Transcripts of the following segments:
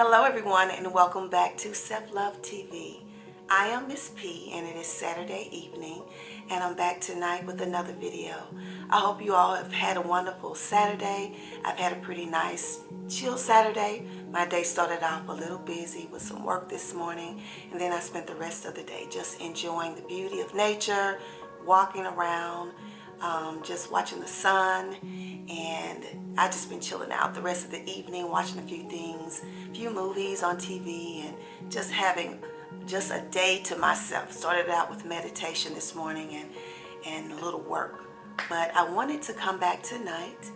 Hello everyone and welcome back to Self Love TV. I am Miss P and it is Saturday evening and I'm back tonight with another video. I hope you all have had a wonderful Saturday. I've had a pretty nice chill Saturday. My day started off a little busy with some work this morning, and then I spent the rest of the day just enjoying the beauty of nature, walking around, just watching the sun, and I just been chilling out the rest of the evening, watching a few things, a few movies on TV, and just having just a day to myself. Started out with meditation this morning and a little work, but I wanted to come back tonight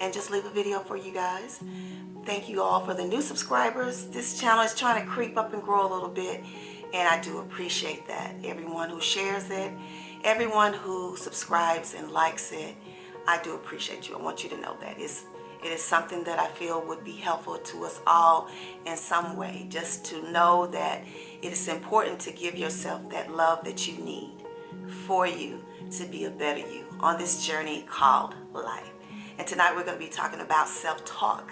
and just leave a video for you guys. Thank you all for the new subscribers. This channel is trying to creep up and grow a little bit, and I do appreciate that. Everyone who shares it, everyone who subscribes and likes it, I do appreciate you. I want you to know that it is something that I feel would be helpful to us all in some way, just to know that it is important to give yourself that love that you need for you to be a better you on this journey called life. And tonight we're going to be talking about self-talk.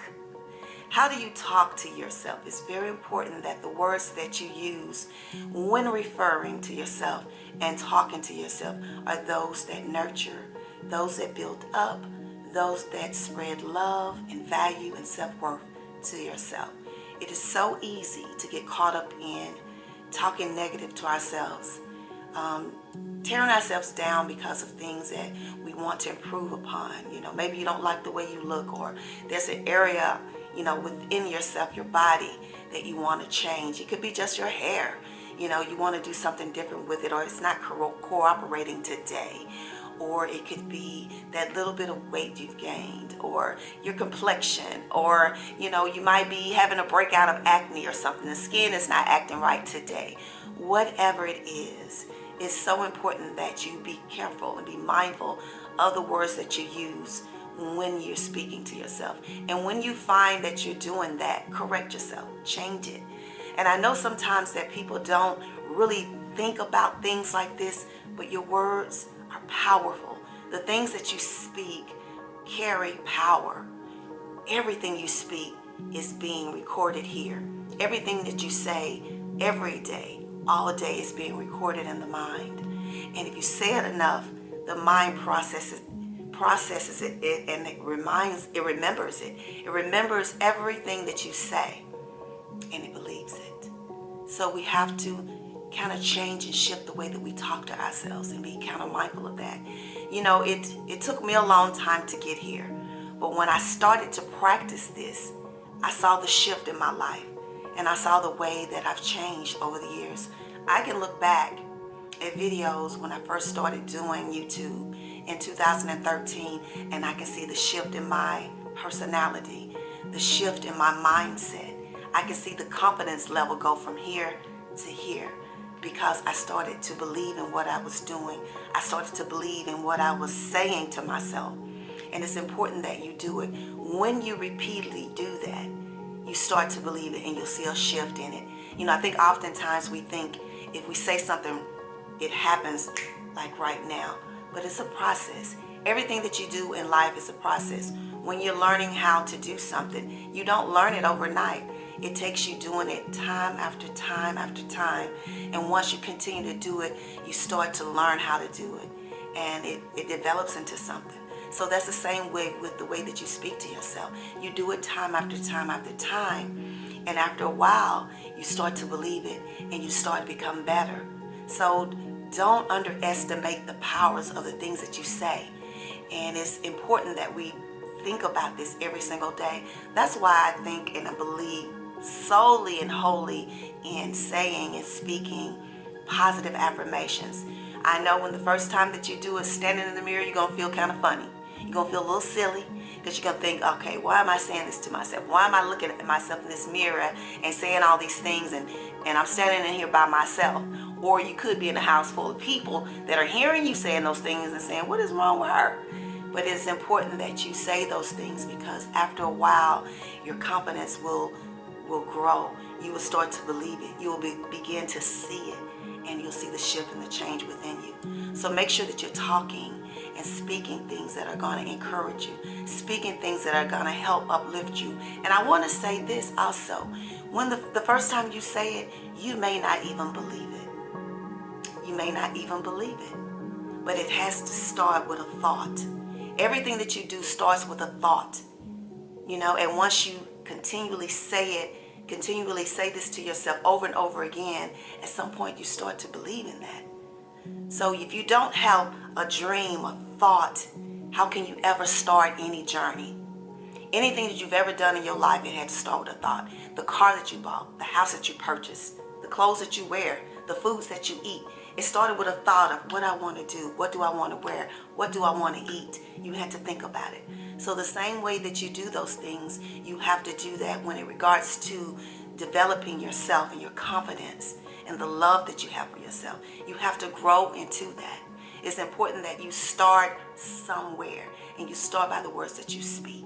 How do you talk to yourself? It's very important that the words that you use when referring to yourself and talking to yourself are those that nurture, those that build up, those that spread love and value and self-worth to yourself. It is so easy to get caught up in talking negative to ourselves, tearing ourselves down because of things that we want to improve upon. Maybe you don't like the way you look, or there's an area within yourself, your body, that you want to change. It could be just your hair. You want to do something different with it, or it's not cooperating today. Or it could be that little bit of weight you've gained, or your complexion, or you might be having a breakout of acne or something. The skin is not acting right today. Whatever it is, it's so important that you be careful and be mindful of the words that you use when you're speaking to yourself. And when you find that you're doing that, correct yourself, change it. And I know sometimes that people don't really think about things like this, but your words are powerful. The things that you speak carry power. Everything you speak is being recorded here. Everything that you say every day, all day, is being recorded in the mind. And if you say it enough, the mind processes it, and it remembers it. It remembers everything that you say, and it believes it. So we have to kind of change and shift the way that we talk to ourselves and be kind of mindful of that. It took me a long time to get here, but when I started to practice this, I saw the shift in my life, and I saw the way that I've changed over the years. I can look back at videos when I first started doing YouTube in 2013, and I can see the shift in my personality, the shift in my mindset. I can see the confidence level go from here to here, because I started to believe in what I was doing. I started to believe in what I was saying to myself. And it's important that you do it. When you repeatedly do that, you start to believe it, and you'll see a shift in it. I think oftentimes we think if we say something, it happens like right now. But it's a process. Everything that you do in life is a process. When you're learning how to do something, you don't learn it overnight. It takes you doing it time after time after time. And once you continue to do it, you start to learn how to do it. And it develops into something. So that's the same way with the way that you speak to yourself. You do it time after time after time. And after a while, you start to believe it, and you start to become better. So don't underestimate the powers of the things that you say. And it's important that we think about this every single day. That's why I think and I believe solely and wholly in saying and speaking positive affirmations. I know when the first time that you do it, standing in the mirror, you're going to feel kind of funny. You're going to feel a little silly, because you're going to think, okay, why am I saying this to myself? Why am I looking at myself in this mirror and saying all these things, and I'm standing in here by myself? Or you could be in a house full of people that are hearing you saying those things and saying, what is wrong with her? But it's important that you say those things, because after a while, your confidence will grow. You will start to believe it. You will begin to see it, and you'll see the shift and the change within you. So make sure that you're talking and speaking things that are going to encourage you, speaking things that are going to help uplift you. And I want to say this also. When the first time you say it, you may not even believe it. You may not even believe it. But it has to start with a thought. Everything that you do starts with a thought. And once you continually say this to yourself over and over again, at some point you start to believe in that. So if you don't have a dream, a thought, how can you ever start any journey? Anything that you've ever done in your life, it had to start with a thought. The car that you bought, the house that you purchased, the clothes that you wear, the foods that you eat. It started with a thought of what I want to do, what do I want to wear, what do I want to eat. You had to think about it. So the same way that you do those things, you have to do that when it regards to developing yourself and your confidence and the love that you have for yourself. You have to grow into that. It's important that you start somewhere, and you start by the words that you speak.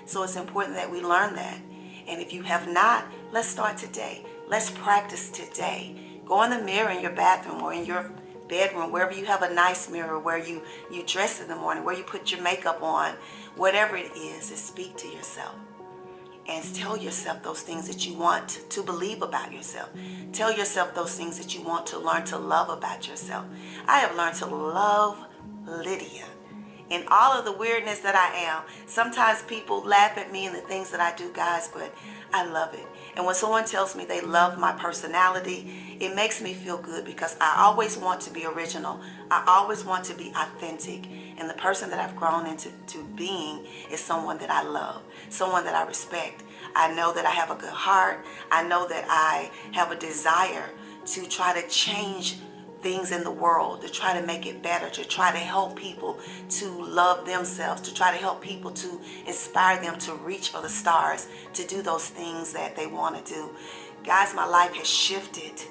So it's important that we learn that. And if you have not, let's start today. Let's practice today. Go in the mirror in your bathroom or in your bedroom, wherever you have a nice mirror, where you dress in the morning, where you put your makeup on, whatever it is speak to yourself. And tell yourself those things that you want to believe about yourself. Tell yourself those things that you want to learn to love about yourself. I have learned to love Lydia in all of the weirdness that I am. Sometimes people laugh at me and the things that I do, guys, but I love it. And when someone tells me they love my personality, it makes me feel good, because I always want to be original. I always want to be authentic. And the person that I've grown into being is someone that I love, someone that I respect. I know that I have a good heart. I know that I have a desire to try to change things in the world, to try to make it better, to try to help people to love themselves, to try to help people, to inspire them to reach for the stars, to do those things that they want to do. Guys, my life has shifted.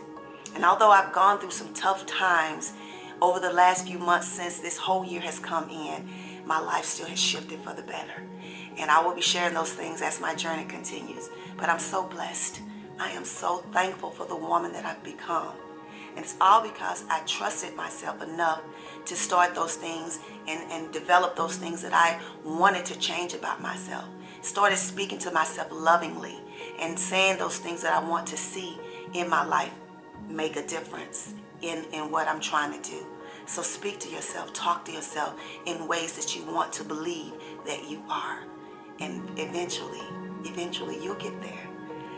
And although I've gone through some tough times over the last few months since this whole year has come in, my life still has shifted for the better. And I will be sharing those things as my journey continues. But I'm so blessed. I am so thankful for the woman that I've become. And it's all because I trusted myself enough to start those things and develop those things that I wanted to change about myself. Started speaking to myself lovingly and saying those things that I want to see in my life make a difference in what I'm trying to do. So speak to yourself, talk to yourself in ways that you want to believe that you are. And eventually you'll get there.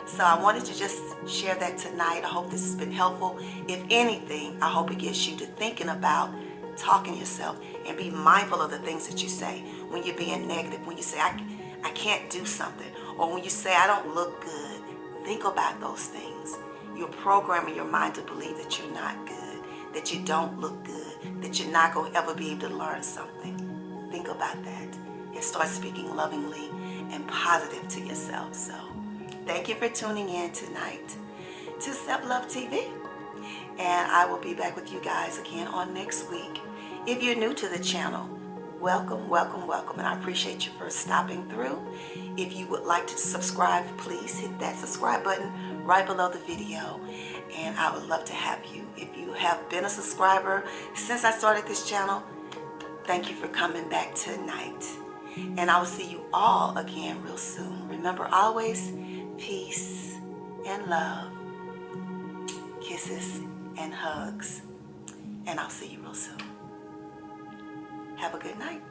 So I wanted to just share that tonight. I hope this has been helpful. If anything, I hope it gets you to thinking about talking to yourself, and be mindful of the things that you say when you're being negative, when you say, I can't do something, or when you say, I don't look good. Think about those things. You're programming your mind to believe that you're not good, that you don't look good, that you're not going to ever be able to learn something. Think about that and start speaking lovingly and positive to yourself. So thank you for tuning in tonight to Self-Love TV. And I will be back with you guys again on next week. If you're new to the channel, welcome, welcome, welcome. And I appreciate you for stopping through. If you would like to subscribe, please hit that subscribe button right below the video. And I would love to have you. If you have been a subscriber since I started this channel, thank you for coming back tonight. And I will see you all again real soon. Remember, always peace and love, kisses and hugs, and I'll see you real soon. Have a good night.